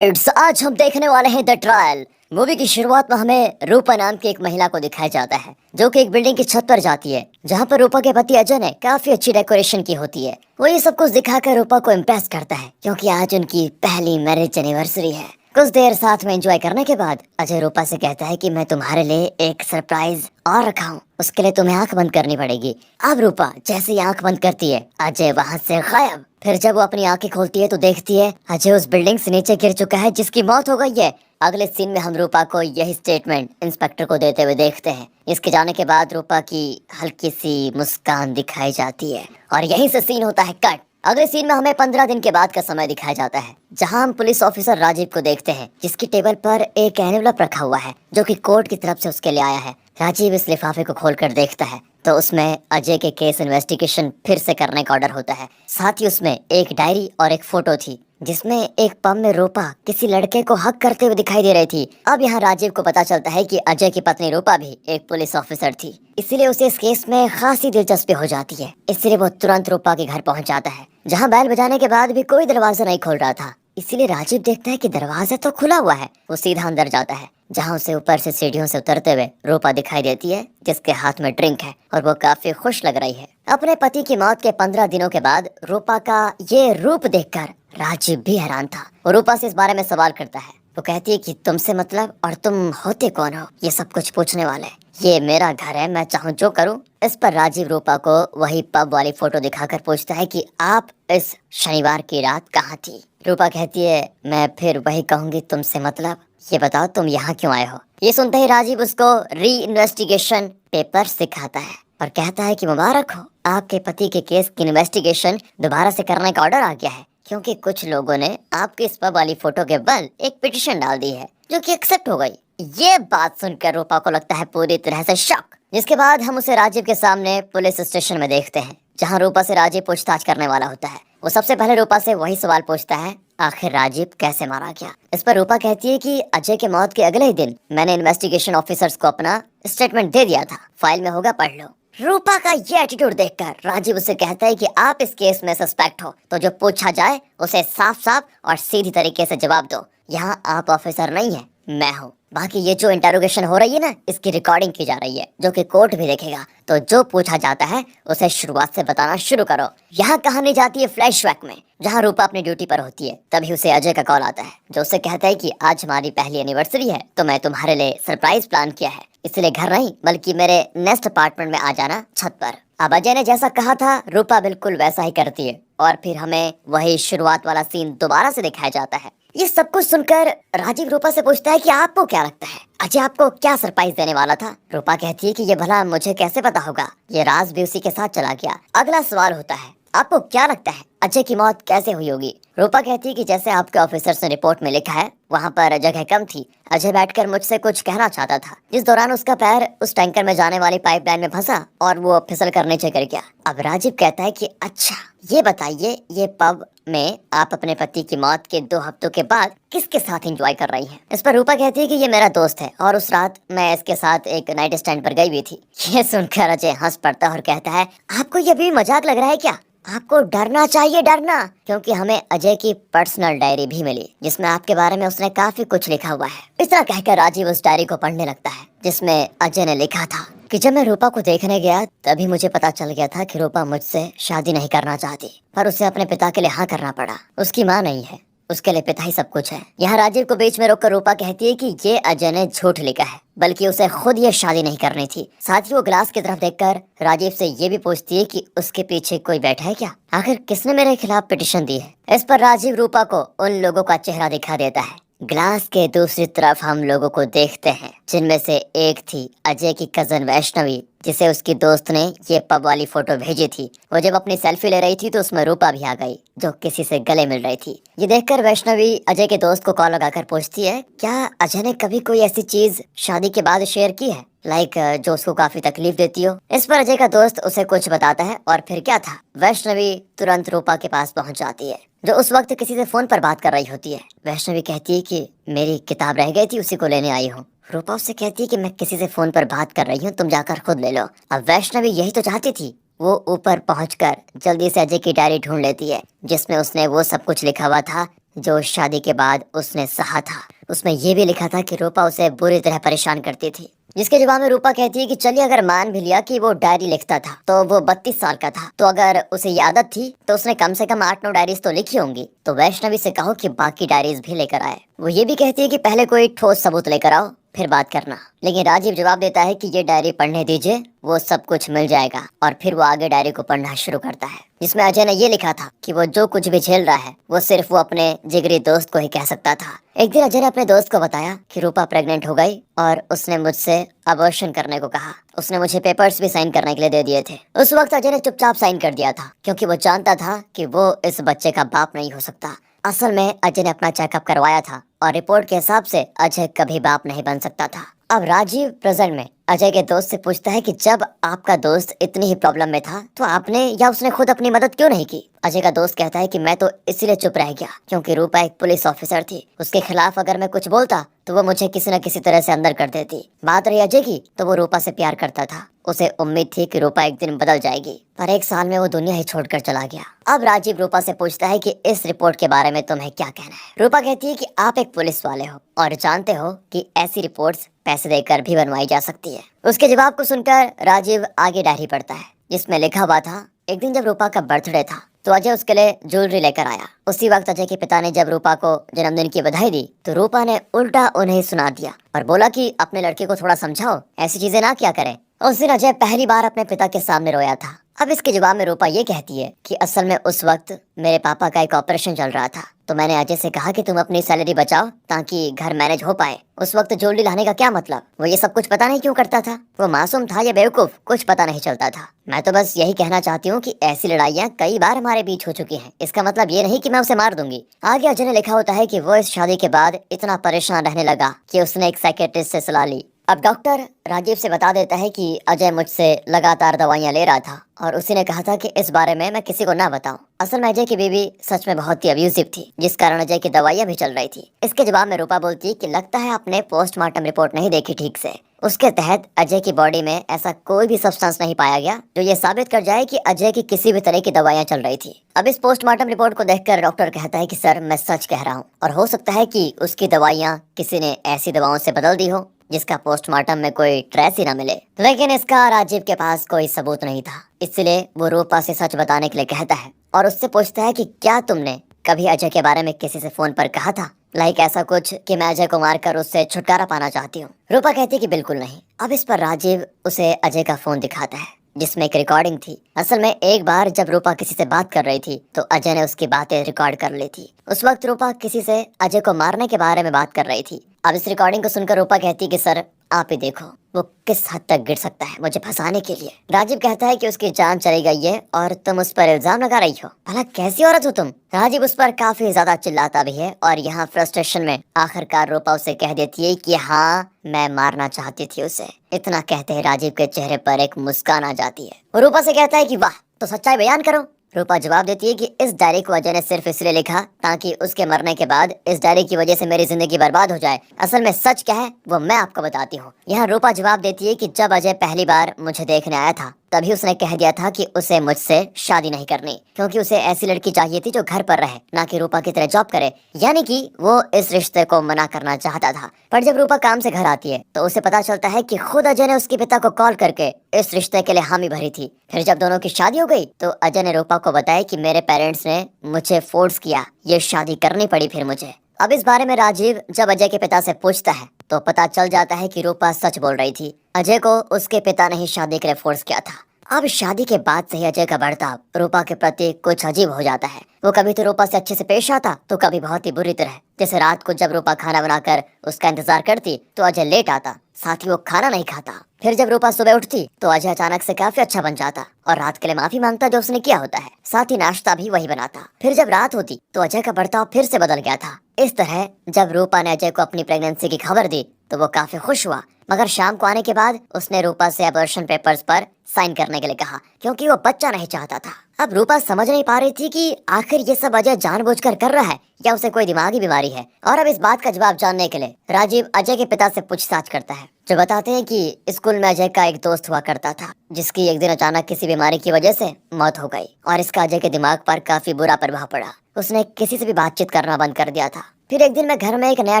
आज हम देखने वाले हैं द ट्रायल। मूवी की शुरुआत में हमें रूपा नाम की एक महिला को दिखाया जाता है जो कि एक बिल्डिंग की छत पर जाती है, जहां पर रूपा के पति अजय ने काफी अच्छी डेकोरेशन की होती है। वो ये सब कुछ दिखाकर रूपा को इम्प्रेस करता है क्योंकि आज उनकी पहली मैरिज एनिवर्सरी है। कुछ देर साथ में एंजॉय करने के बाद अजय रूपा से कहता है कि मैं तुम्हारे लिए एक सरप्राइज और रखा हूँ, उसके लिए तुम्हें आंख बंद करनी पड़ेगी। अब रूपा जैसे ही आंख बंद करती है, अजय वहाँ से गायब। फिर जब वो अपनी आंखें खोलती है तो देखती है अजय उस बिल्डिंग से नीचे गिर चुका है जिसकी मौत हो गई है। अगले सीन में हम रूपा को यही स्टेटमेंट इंस्पेक्टर को देते हुए देखते हैं। इसके जाने के बाद रूपा की हल्की सी मुस्कान दिखाई जाती है और यहीं से सीन होता है कट। अगले सीन में हमें 15 दिन के बाद का समय दिखाया जाता है, जहां हम पुलिस ऑफिसर राजीव को देखते हैं जिसकी टेबल पर एक एनवलप रखा हुआ है जो कि कोर्ट की तरफ से उसके लिए आया है। राजीव इस लिफाफे को खोलकर देखता है तो उसमें अजय के केस इन्वेस्टिगेशन फिर से करने का ऑर्डर होता है। साथ ही उसमें एक डायरी और एक फोटो थी जिसमें एक पब में रूपा किसी लड़के को हक करते हुए दिखाई दे रही थी। अब यहाँ राजीव को पता चलता है कि अजय की पत्नी रूपा भी एक पुलिस ऑफिसर थी, इसीलिए उसे इस केस में खासी दिलचस्पी हो जाती है। इसलिए वो तुरंत रूपा के घर पहुंच जाता है, जहाँ बैल बजाने के बाद भी कोई दरवाजा नहीं खोल रहा था। इसीलिए राजीव देखता है कि दरवाजा तो खुला हुआ है। वो सीधा अंदर जाता है, जहाँ उसे ऊपर से सीढ़ियों से उतरते हुए रूपा दिखाई देती है जिसके हाथ में ड्रिंक है और वो काफी खुश लग रही है। अपने पति की मौत के 15 दिनों के बाद रूपा का ये रूप देखकर राजीव भी हैरान था। वो रूपा से इस बारे में सवाल करता है। वो कहती है कि तुमसे मतलब और तुम होते कौन हो, ये सब कुछ पूछने वाले। ये मेरा घर है, मैं चाहूँ जो करूँ। इस पर राजीव रूपा को वही पब वाली फोटो दिखाकर पूछता है कि आप इस शनिवार की रात कहाँ थी। रूपा कहती है मैं फिर वही कहूँगी, तुमसे मतलब ये बताओ तुम यहाँ क्यों आए हो। ये सुनते ही राजीव उसको री इन्वेस्टिगेशन पेपर सिखाता है और कहता है कि मुबारक हो, आपके पति के केस की इन्वेस्टिगेशन दोबारा से करने का ऑर्डर आ गया है क्योंकि कुछ लोगों ने आपकी इस पब वाली फोटो के बल एक पिटीशन डाल दी है जो कि एक्सेप्ट हो गई। ये बात सुनकर रूपा को लगता है पूरी तरह से शॉक। जिसके बाद हम उसे राजीव के सामने पुलिस स्टेशन में देखते हैं, जहाँ रूपा से राजीव पूछताछ करने वाला होता है। वो सबसे पहले रूपा से वही सवाल पूछता है, आखिर राजीव कैसे मारा गया। इस पर रूपा कहती है कि अजय के मौत के अगले ही दिन मैंने इन्वेस्टिगेशन ऑफिसर्स को अपना स्टेटमेंट दे दिया था, फाइल में होगा, पढ़ लो। रूपा का ये एटीट्यूड देखकर राजीव उसे कहता है कि आप इस केस में सस्पेक्ट हो तो जो पूछा जाए उसे साफ साफ और सीधी तरीके से जवाब दो। यहाँ आप ऑफिसर नहीं है, मैं हूँ। बाकी ये जो इंटरोगेशन हो रही है ना, इसकी रिकॉर्डिंग की जा रही है जो कि कोर्ट भी देखेगा, तो जो पूछा जाता है उसे शुरुआत से बताना शुरू करो। यहाँ कहानी जाती है फ्लैशबैक में, जहाँ रूपा अपनी ड्यूटी पर होती है। तभी उसे अजय का कॉल आता है जो उसे कहता है कि आज हमारी पहली एनिवर्सरी है तो मैं तुम्हारे लिए सरप्राइज प्लान किया है, इसलिए घर नहीं बल्कि मेरे नेक्स्ट अपार्टमेंट में आ जाना, छत पर। अब अजय ने जैसा कहा था रूपा बिल्कुल वैसा ही करती है और फिर हमें वही शुरुआत वाला सीन दोबारा से दिखाया जाता है। ये सब कुछ सुनकर राजीव रूपा से पूछता है कि आपको क्या लगता है अजय आपको क्या सरप्राइज देने वाला था। रूपा कहती है कि ये भला मुझे कैसे पता होगा, ये राज भी उसी के साथ चला गया। अगला सवाल होता है, आपको क्या लगता है अजय की मौत कैसे हुई होगी। रूपा कहती है कि जैसे आपके ऑफिसर्स ने रिपोर्ट में लिखा है, वहाँ पर जगह कम थी। अजय बैठकर मुझसे कुछ कहना चाहता था, जिस दौरान उसका पैर उस टैंकर में जाने वाली पाइपलाइन में फंसा और वो फिसल कर नीचे गिर गया। अब राजीव कहता है कि अच्छा ये बताइए, ये पब में आप अपने पति की मौत के 2 हफ्तों के बाद किसके साथ एंजॉय कर रही हैं। इस पर रूपा कहती है कि ये मेरा दोस्त है और उस रात मैं इसके साथ एक नाइट स्टैंड पर गई हुई थी। ये सुनकर अजय हंस पड़ता है और कहता है आपको ये भी मजाक लग रहा है क्या, आपको डरना चाहिए, डरना, क्योंकि हमें अजय की पर्सनल डायरी भी मिली जिसमें आपके बारे में उसने काफी कुछ लिखा हुआ है। इस तरह कहकर राजीव उस डायरी को पढ़ने लगता है जिसमें अजय ने लिखा था कि जब मैं रूपा को देखने गया तभी मुझे पता चल गया था कि रूपा मुझसे शादी नहीं करना चाहती, पर उसे अपने पिता के लिए हाँ करना पड़ा। उसकी माँ नहीं है, उसके लिए पिता ही सब कुछ है। यहाँ राजीव को बीच में रोककर रूपा कहती है कि ये अजय ने झूठ लिखा है, बल्कि उसे खुद ये शादी नहीं करनी थी। साथ ही वो ग्लास की तरफ देखकर राजीव से ये भी पूछती है कि उसके पीछे कोई बैठा है क्या, आखिर किसने मेरे खिलाफ पिटीशन दी है। इस पर राजीव रूपा को उन लोगों का चेहरा दिखा देता है। ग्लास के दूसरी तरफ हम लोगों को देखते हैं, जिनमें से एक थी अजय की कजन वैष्णवी, जिसे उसकी दोस्त ने ये पब वाली फोटो भेजी थी। वो जब अपनी सेल्फी ले रही थी तो उसमें रूपा भी आ गई जो किसी से गले मिल रही थी। ये देखकर वैष्णवी अजय के दोस्त को कॉल लगाकर पूछती है क्या अजय ने कभी कोई ऐसी चीज शादी के बाद शेयर की है, लाइक जो उसको काफी तकलीफ देती हो। इस पर अजय का दोस्त उसे कुछ बताता है और फिर क्या था, वैष्णवी तुरंत रूपा के पास पहुंच जाती है जो उस वक्त किसी से फोन पर बात कर रही होती है। वैष्णवी कहती है कि मेरी किताब रह गई थी, उसी को लेने आई हूँ। रूपा उससे कहती है कि मैं किसी से फोन पर बात कर रही हूँ, तुम जाकर खुद ले लो। अब वैष्णवी यही तो चाहती थी। वो ऊपर पहुंचकर जल्दी से अजय की डायरी ढूंढ लेती है जिसमें उसने वो सब कुछ लिखा हुआ था जो शादी के बाद उसने सहा था। उसमें यह भी लिखा था कि रूपा उसे बुरी तरह परेशान करती थी। जिसके जवाब में रूपा कहती है कि चलिए अगर मान भी लिया कि वो डायरी लिखता था तो वो 32 साल का था, तो अगर उसे ये आदत थी तो उसने कम से कम 8-9 डायरीज तो लिखी होंगी। तो वैष्णवी से कहो कि बाकी डायरीज भी लेकर आए। वो ये भी कहती है कि पहले कोई ठोस सबूत लेकर आओ फिर बात करना। लेकिन राजीव जवाब देता है कि ये डायरी पढ़ने दीजिए, वो सब कुछ मिल जाएगा। और फिर वो आगे डायरी को पढ़ना शुरू करता है जिसमें अजय ने ये लिखा था कि वो जो कुछ भी झेल रहा है वो सिर्फ वो अपने जिगरी दोस्त को ही कह सकता था। एक दिन अजय ने अपने दोस्त को बताया कि रूपा प्रेग्नेंट हो गई और उसने मुझसे अबॉर्शन करने को कहा। उसने मुझे पेपर्स भी साइन करने के लिए दे दिए थे। उस वक्त अजय ने चुपचाप साइन कर दिया था क्योंकि वो जानता था कि वो इस बच्चे का बाप नहीं हो सकता। असल में अजय ने अपना चेकअप करवाया था और रिपोर्ट के हिसाब से अजय कभी बाप नहीं बन सकता था। अब राजीव प्रेजेंट में अजय के दोस्त से पूछता है कि जब आपका दोस्त इतनी ही प्रॉब्लम में था तो आपने या उसने खुद अपनी मदद क्यों नहीं की। अजय का दोस्त कहता है कि मैं तो इसीलिए चुप रह गया क्योंकि रूपा एक पुलिस ऑफिसर थी। उसके खिलाफ अगर मैं कुछ बोलता तो वो मुझे किसी न किसी तरह से अंदर कर देती। बात रही अजय की तो वो रूपा से प्यार करता था। उसे उम्मीद थी कि रूपा एक दिन बदल जाएगी, पर 1 साल में वो दुनिया ही छोड़कर चला गया। अब राजीव रूपा से पूछता है कि इस रिपोर्ट के बारे में तुम्हें क्या कहना है। रूपा कहती है कि आप एक पुलिस वाले हो और जानते हो कि ऐसी रिपोर्ट्स पैसे देकर भी बनवाई जा सकती है। उसके जवाब को सुनकर राजीव आगे डायरी पढ़ता है जिसमें लिखा हुआ था, एक दिन जब रूपा का बर्थडे था तो अजय उसके लिए ज्वेलरी लेकर आया। उसी वक्त अजय के पिता ने जब रूपा को जन्मदिन की बधाई दी तो रूपा ने उल्टा उन्हें सुना दिया और बोला कि अपने लड़के को थोड़ा समझाओ, ऐसी चीजें ना क्या करे। उस दिन अजय पहली बार अपने पिता के सामने रोया था। अब इसके जवाब में रूपा ये कहती है कि असल में उस वक्त मेरे पापा का एक ऑपरेशन चल रहा था तो मैंने अजय से कहा कि तुम अपनी सैलरी बचाओ ताकि घर मैनेज हो पाए। उस वक्त ज्वेलरी लाने का क्या मतलब, वो ये सब कुछ पता नहीं क्यों करता था। वो मासूम था या बेवकूफ, कुछ पता नहीं चलता था। मैं तो बस यही कहना चाहती हूँ कि ऐसी लड़ाइयाँ कई बार हमारे बीच हो चुकी हैं। इसका मतलब ये नहीं कि मैं उसे मार दूंगी। आगे अजय ने लिखा होता है कि वो इस शादी के बाद इतना परेशान रहने लगा कि उसने एक साइकियाट्रिस्ट से सलाह ली। अब डॉक्टर राजीव से बता देता है कि अजय मुझसे लगातार दवाइयाँ ले रहा था और उसी ने कहा था कि इस बारे में मैं किसी को ना बताऊं। असल में अजय की बीवी सच में बहुत ही अब्यूजिव थी जिस कारण अजय की दवाइयाँ भी चल रही थी। इसके जवाब में रूपा बोलती कि लगता है आपने पोस्टमार्टम रिपोर्ट नहीं देखी ठीक से। उसके तहत अजय की बॉडी में ऐसा कोई भी सब्सटेंस नहीं पाया गया जो ये साबित कर जाए कि अजय की किसी भी तरह की दवाइयाँ चल रही थी। अब इस पोस्टमार्टम रिपोर्ट को देखकर डॉक्टर कहता है कि सर मैं सच कह रहा हूँ और हो सकता है कि उसकी दवाइयाँ किसी ने ऐसी दवाओं से बदल दी हो जिसका पोस्टमार्टम में कोई ट्रेस ही ना मिले। लेकिन इसका राजीव के पास कोई सबूत नहीं था, इसलिए वो रूपा से सच बताने के लिए कहता है और उससे पूछता है कि क्या तुमने कभी अजय के बारे में किसी से फोन पर कहा था, लाइक ऐसा कुछ कि मैं अजय को मारकर उससे छुटकारा पाना चाहती हूँ। रूपा कहती कि बिल्कुल नहीं। अब इस पर राजीव उसे अजय का फोन दिखाता है जिसमें एक रिकॉर्डिंग थी। असल में एक बार जब रूपा किसी से बात कर रही थी तो अजय ने उसकी बातें रिकॉर्ड कर ली थी। उस वक्त रूपा किसी से अजय को मारने के बारे में बात कर रही थी। अब इस रिकॉर्डिंग को सुनकर रूपा कहती कि सर आप ही देखो वो किस हद तक गिर सकता है मुझे फंसाने के लिए। राजीव कहता है कि उसकी जान चली गई है और तुम उस पर इल्जाम लगा रही हो, भला कैसी औरत हो तुम। राजीव उस पर काफी ज्यादा चिल्लाता भी है और यहाँ फ्रस्ट्रेशन में आखिरकार रूपा उसे कह देती है कि हाँ मैं मारना चाहती थी उसे। इतना कहते हैं राजीव के चेहरे पर एक मुस्कान आ जाती है। वो रूपा से कहता है कि वाह तो सच्चाई बयान करो। रूपा जवाब देती है कि इस डायरी को अजय ने सिर्फ इसलिए लिखा ताकि उसके मरने के बाद इस डायरी की वजह से मेरी जिंदगी बर्बाद हो जाए। असल में सच क्या है वो मैं आपको बताती हूँ। यहाँ रूपा जवाब देती है कि जब अजय पहली बार मुझे देखने आया था तभी उसने कह दिया था कि उसे मुझसे शादी नहीं करनी क्योंकि उसे ऐसी लड़की चाहिए थी जो घर पर रहे ना कि रूपा की तरह जॉब करे, यानी कि वो इस रिश्ते को मना करना चाहता था। पर जब रूपा काम से घर आती है तो उसे पता चलता है कि खुद अजय ने उसके पिता को कॉल करके इस रिश्ते के लिए हामी भरी थी। फिर जब दोनों की शादी हो गई तो अजय ने रूपा को बताया कि मेरे पेरेंट्स ने मुझे फोर्स किया, ये शादी करनी पड़ी फिर मुझे। अब इस बारे में राजीव जब अजय के पिता से पूछता है तो पता चल जाता है कि रूपा सच बोल रही थी। अजय को उसके पिता ने ही शादी के लिए फोर्स किया था। अब शादी के बाद से ही अजय का बर्ताव रूपा के प्रति कुछ अजीब हो जाता है। वो कभी तो रूपा से अच्छे से पेश आता तो कभी बहुत ही बुरी तरह। जैसे रात को जब रूपा खाना बनाकर उसका इंतजार करती तो अजय लेट आता, साथ ही वो खाना नहीं खाता। फिर जब रूपा सुबह उठती तो अजय अचानक से काफी अच्छा बन जाता और रात के लिए माफी मांगता जो उसने किया होता है, साथ ही नाश्ता भी वही बनाता। फिर जब रात होती तो अजय का बर्ताव फिर से बदल गया था। इस तरह जब रूपा ने अजय को अपनी प्रेगनेंसी की खबर दी तो वो काफी खुश हुआ। मगर शाम को आने के बाद उसने रूपा से अबॉर्शन पेपर्स पर साइन करने के लिए कहा, क्योंकि वो बच्चा नहीं चाहता था। अब रूपा समझ नहीं पा रही थी कि आखिर ये सब अजय जानबूझकर कर रहा है या उसे कोई दिमागी बीमारी है। और अब इस बात का जवाब जानने के लिए राजीव अजय के पिता से पूछताछ करता है, जो बताते हैं कि स्कूल में अजय का एक दोस्त हुआ करता था, जिसकी एक दिन अचानक किसी बीमारी की वजह से मौत हो गई और इसका अजय के दिमाग पर काफी बुरा प्रभाव पड़ा। उसने किसी से भी बातचीत करना बंद कर दिया था। फिर एक दिन मैं घर में एक नया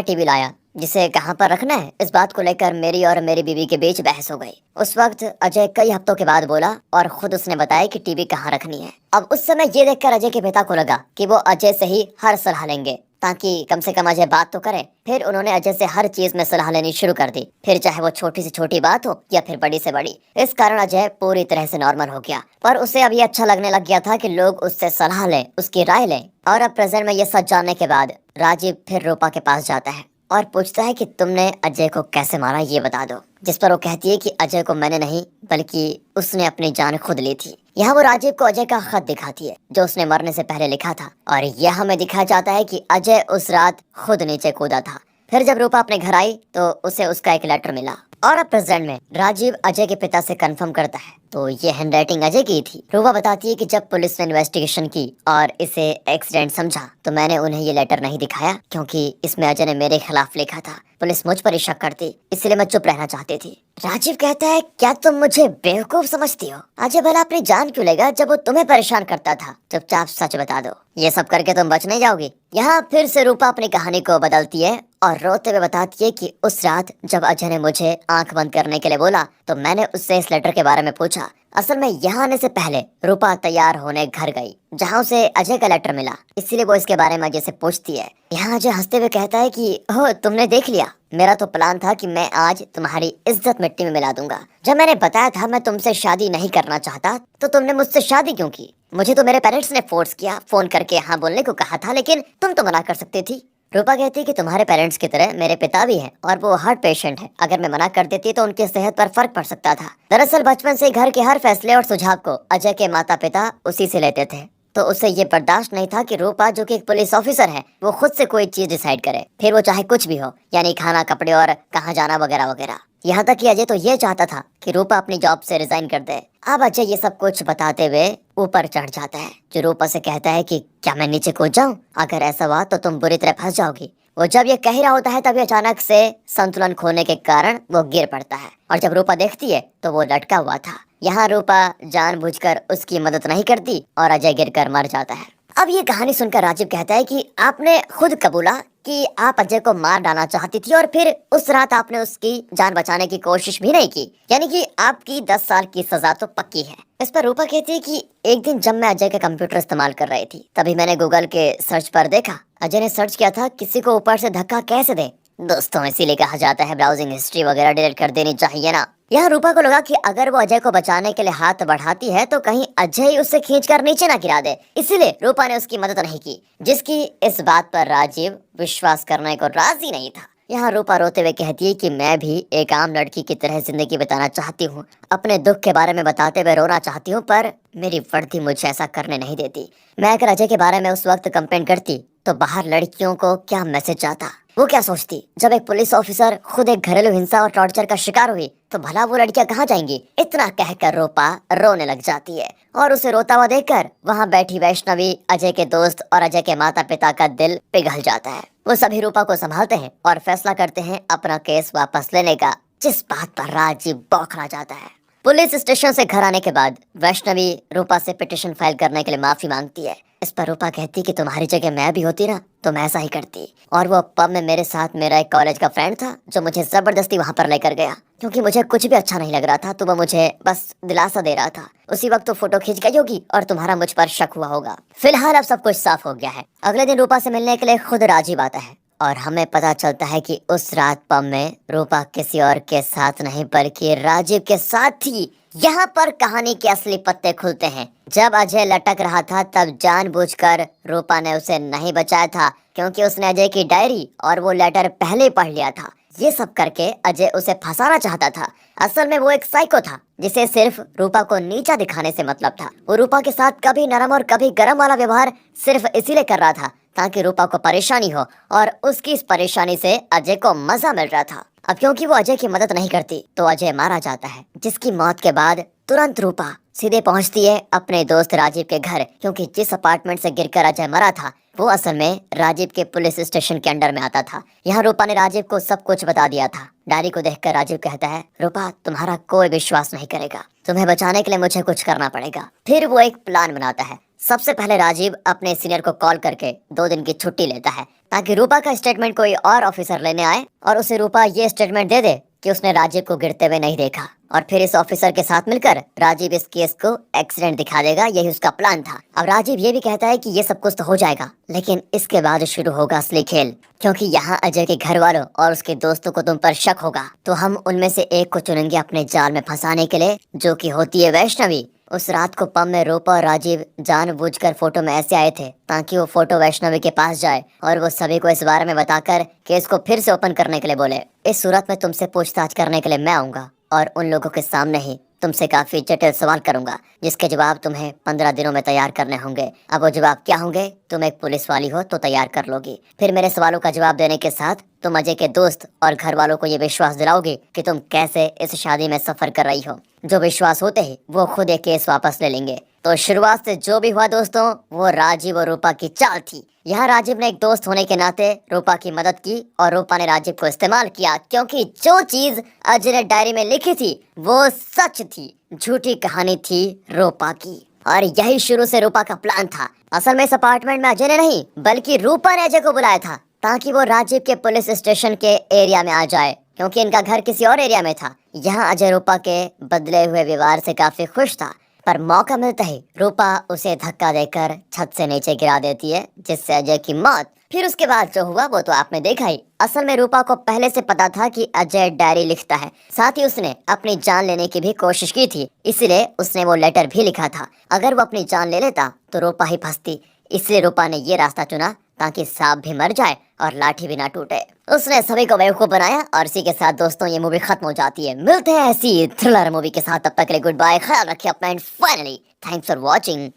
टीवी लाया, जिसे कहाँ पर रखना है इस बात को लेकर मेरी और मेरी बीवी के बीच बहस हो गई। उस वक्त अजय कई हफ्तों के बाद बोला और खुद उसने बताया कि टीवी कहाँ रखनी है। अब उस समय ये देखकर अजय के पिता को लगा कि वो अजय से ही हर सलाह लेंगे, ताकि कम से कम अजय बात तो करे। फिर उन्होंने अजय से हर चीज में सलाह लेनी शुरू कर दी, फिर चाहे वो छोटी से छोटी बात हो या फिर बड़ी से बड़ी। इस कारण अजय पूरी तरह से नॉर्मल हो गया, पर उसे अब ये अच्छा लगने लग गया था कि लोग उससे सलाह लें, उसकी राय लें। और अब प्रेजेंट में ये सच जानने के बाद राजीव फिर रूपा के पास जाता है और पूछता है कि तुमने अजय को कैसे मारा, ये बता दो। जिस पर वो कहती है कि अजय को मैंने नहीं बल्कि उसने अपनी जान खुद ली थी। यहाँ वो राजीव को अजय का खत दिखाती है जो उसने मरने से पहले लिखा था, और यह हमें दिखाया जाता है कि अजय उस रात खुद नीचे कूदा था। फिर जब रूपा अपने घर आई तो उसे उसका एक लेटर मिला। और अब प्रेजेंट में राजीव अजय के पिता से कंफर्म करता है तो ये हैंडराइटिंग अजय की थी। रूपा बताती है कि जब पुलिस ने इन्वेस्टिगेशन की और इसे एक्सीडेंट समझा तो मैंने उन्हें ये लेटर नहीं दिखाया, क्योंकि इसमें अजय ने मेरे खिलाफ लिखा था। पुलिस मुझ पर ही शक करती, इसलिए मैं चुप रहना चाहती थी। राजीव कहता है, क्या तुम मुझे बेवकूफ समझती हो? अजय भला अपनी जान क्यों लेगा जब वो तुम्हें परेशान करता था? चुपचाप सच बता दो, ये सब करके तुम बच नहीं जाओगी। यहाँ फिर से रूपा अपनी कहानी को बदलती है और रोते हुए बताती है कि उस रात जब अजय ने मुझे आंख बंद करने के लिए बोला तो मैंने उससे इस लेटर के बारे में पूछा। असल में यहाँ आने से पहले रूपा तैयार होने घर गई, जहाँ उसे अजय का लेटर मिला, इसीलिए वो इसके बारे में अजय से पूछती है। यहाँ अजय हंसते हुए कहता है कि ओह, तुमने देख लिया, मेरा तो प्लान था कि मैं आज तुम्हारी इज्जत मिट्टी में मिला दूंगा। जब मैंने बताया था मैं तुमसे शादी नहीं करना चाहता तो तुमने मुझसे शादी क्यों की? मुझे तो मेरे पेरेंट्स ने फोर्स किया, फोन करके हाँ बोलने को कहा था, लेकिन तुम तो मना कर सकती थी। रूपा कहती है कि तुम्हारे पेरेंट्स की तरह मेरे पिता भी हैं और वो हार्ट पेशेंट है। अगर मैं मना कर देती तो उनकी सेहत पर फर्क पड़ सकता था। दरअसल बचपन से घर के हर फैसले और सुझाव को अजय के माता पिता उसी से लेते थे, तो उसे ये बर्दाश्त नहीं था कि रूपा, जो कि एक पुलिस ऑफिसर है, वो खुद से कोई चीज डिसाइड करे, फिर वो चाहे कुछ भी हो, यानी खाना, कपड़े और कहाँ जाना वगैरह वगैरह। यहाँ तक कि अजय तो ये चाहता था कि रूपा अपनी जॉब से रिजाइन कर दे। अब अजय ये सब कुछ बताते हुए ऊपर चढ़ जाता है, जो रूपा से कहता है कि क्या मैं नीचे कूद जाऊं? अगर ऐसा हुआ तो तुम बुरी तरह फंस जाओगी। वो जब ये कह रहा होता है तभी अचानक से संतुलन खोने के कारण वो गिर पड़ता है, और जब रूपा देखती है तो वो लटका हुआ था। यहाँ रूपा जानबूझकर उसकी मदद नहीं करती और अजय गिरकर मर जाता है। अब ये कहानी सुनकर राजीव कहता है कि आपने खुद कबूला कि आप अजय को मार डालना चाहती थी और फिर उस रात आपने उसकी जान बचाने की कोशिश भी नहीं की, यानी कि आपकी 10 साल की सजा तो पक्की है। इस पर रूपा कहती है कि एक दिन जब मैं अजय का कंप्यूटर इस्तेमाल कर रही थी तभी मैंने गूगल के सर्च पर देखा, अजय ने सर्च किया था किसी को ऊपर से धक्का कैसे दे। दोस्तों, इसीलिए कहा जाता है ब्राउजिंग हिस्ट्री वगैरह डिलीट कर देनी चाहिए ना। यहाँ रूपा को लगा कि अगर वो अजय को बचाने के लिए हाथ बढ़ाती है तो कहीं अजय ही उससे खींचकर नीचे ना गिरा दे, इसीलिए रूपा ने उसकी मदद नहीं की, जिसकी इस बात पर राजीव विश्वास करने को राजी नहीं था। यहाँ रूपा रोते हुए कहती है कि मैं भी एक आम लड़की की तरह जिंदगी बिताना चाहती हूँ, अपने दुख के बारे में बताते हुए रोना चाहती हूँ, पर मेरी वर्दी मुझे ऐसा करने नहीं देती। मैं अगर अजय के बारे में उस वक्त कंप्लेन करती तो बाहर लड़कियों को क्या मैसेज जाता, वो क्या सोचती? जब एक पुलिस ऑफिसर खुद एक घरेलू हिंसा और टॉर्चर का शिकार हुई तो भला वो लड़कियां कहाँ जाएंगी? इतना कहकर रूपा रोने लग जाती है, और उसे रोता हुआ देखकर वहाँ बैठी वैष्णवी, अजय के दोस्त और अजय के माता पिता का दिल पिघल जाता है। वो सभी रूपा को संभालते हैं और फैसला करते हैं अपना केस वापस लेने का, जिस बात पर राजीव बौखला जाता है। पुलिस स्टेशन से घर आने के बाद वैष्णवी रूपा से पिटीशन फाइल करने के लिए माफी मांगती है। इस पर रूपा कहती कि तुम्हारी जगह मैं भी होती ना तो मैं ऐसा ही करती। और वो पब में मेरे साथ मेरा एक कॉलेज का फ्रेंड था जो मुझे जबरदस्ती वहां पर लेकर गया, क्योंकि मुझे कुछ भी अच्छा नहीं लग रहा था, तो वो मुझे बस दिलासा दे रहा था। उसी वक्त तो फोटो खींच गई होगी और तुम्हारा मुझ पर शक हुआ होगा। फिलहाल अब सब कुछ साफ हो गया है। अगले दिन रूपा से मिलने के लिए खुद राजीव आता है और हमें पता चलता है कि उस रात पब में रूपा किसी और के साथ नहीं बल्कि राजीव के साथ थी। यहाँ पर कहानी के असली पत्ते खुलते हैं। जब अजय लटक रहा था तब जानबूझकर रूपा ने उसे नहीं बचाया था, क्योंकि उसने अजय की डायरी और वो लेटर पहले पढ़ लिया था। ये सब करके अजय उसे फंसाना चाहता था। असल में वो एक साइको था जिसे सिर्फ रूपा को नीचा दिखाने से मतलब था। वो रूपा के साथ कभी नरम और कभी गरम वाला व्यवहार सिर्फ इसीलिए कर रहा था ताकि रूपा को परेशानी हो, और उसकी इस परेशानी से अजय को मजा मिल रहा था। अब क्योंकि वो अजय की मदद नहीं करती तो अजय मारा जाता है, जिसकी मौत के बाद तुरंत रूपा सीधे पहुंचती है अपने दोस्त राजीव के घर, क्योंकि जिस अपार्टमेंट से गिरकर अजय मरा था वो असल में राजीव के पुलिस स्टेशन के अंडर में आता था। यहाँ रूपा ने राजीव को सब कुछ बता दिया था। डायरी को देखकर राजीव कहता है, रूपा तुम्हारा कोई विश्वास नहीं करेगा, तुम्हें बचाने के लिए मुझे कुछ करना पड़ेगा। फिर वो एक प्लान बनाता है। सबसे पहले राजीव अपने सीनियर को कॉल करके 2 दिन की छुट्टी लेता है ताकि रूपा का स्टेटमेंट कोई और ऑफिसर लेने आए और उसे रूपा ये स्टेटमेंट दे दे कि उसने राजीव को गिरते हुए नहीं देखा, और फिर इस ऑफिसर के साथ मिलकर राजीव इस केस को एक्सीडेंट दिखा देगा। यही उसका प्लान था। अब राजीव ये भी कहता है कि ये सब कुछ तो हो जाएगा, लेकिन इसके बाद शुरू होगा असली खेल, क्योंकि यहाँ अजय के घर वालों और उसके दोस्तों को तुम पर शक होगा, तो हम उनमें से एक को चुनेंगे अपने जाल में फंसाने के लिए, जो कि होती है वैष्णवी। उस रात को पब में रूपा और राजीव जानबूझकर फोटो में ऐसे आए थे ताकि वो फोटो वैष्णवी के पास जाए और वो सभी को इस बारे में बताकर केस को फिर से ओपन करने के लिए बोले। इस सूरत में तुमसे पूछताछ करने के लिए मैं आऊंगा और उन लोगों के सामने ही तुमसे काफी जटिल सवाल करूंगा, जिसके जवाब तुम्हें 15 दिनों में तैयार करने होंगे। अब वो जवाब क्या होंगे? तुम एक पुलिस वाली हो तो तैयार कर लोगी। फिर मेरे सवालों का जवाब देने के साथ तुम अजय के दोस्त और घर वालों को ये विश्वास दिलाओगे कि तुम कैसे इस शादी में सफर कर रही हो। जो विश्वास होते ही वो खुद एक केस वापस ले लेंगे। तो शुरुआत से जो भी हुआ दोस्तों, वो राजीव और रूपा की चाल थी। यहाँ राजीव ने एक दोस्त होने के नाते रूपा की मदद की और रूपा ने राजीव को इस्तेमाल किया, क्योंकि जो चीज अजय ने डायरी में लिखी थी वो सच थी। झूठी कहानी थी रूपा की, और यही शुरू से रूपा का प्लान था। असल में इस अपार्टमेंट में अजय ने नहीं बल्कि रूपा ने अजय को बुलाया था ताकि वो राजीव के पुलिस स्टेशन के एरिया में आ जाए, क्योंकि इनका घर किसी और एरिया में था। यहाँ अजय रूपा के बदले हुए व्यवहार से काफी खुश था, पर मौका मिलता ही रूपा उसे धक्का देकर छत से नीचे गिरा देती है, जिससे अजय की मौत। फिर उसके बाद जो हुआ वो तो आपने देखा ही। असल में रूपा को पहले से पता था कि अजय डायरी लिखता है, साथ ही उसने अपनी जान लेने की भी कोशिश की थी, इसलिए उसने वो लेटर भी लिखा था। अगर वो अपनी जान ले लेता तो रूपा ही फंसती, इसलिए रूपा ने ये रास्ता चुना ताकि सांप भी मर जाए और लाठी भी ना टूटे। उसने सभी को बेवकूफ बनाया, और इसी के साथ दोस्तों ये मूवी खत्म हो जाती है। मिलते हैं ऐसी थ्रिलर मूवी के साथ, तब तक के लिए गुड बाय, ख्याल रखिए अपना, and finally thanks for watching.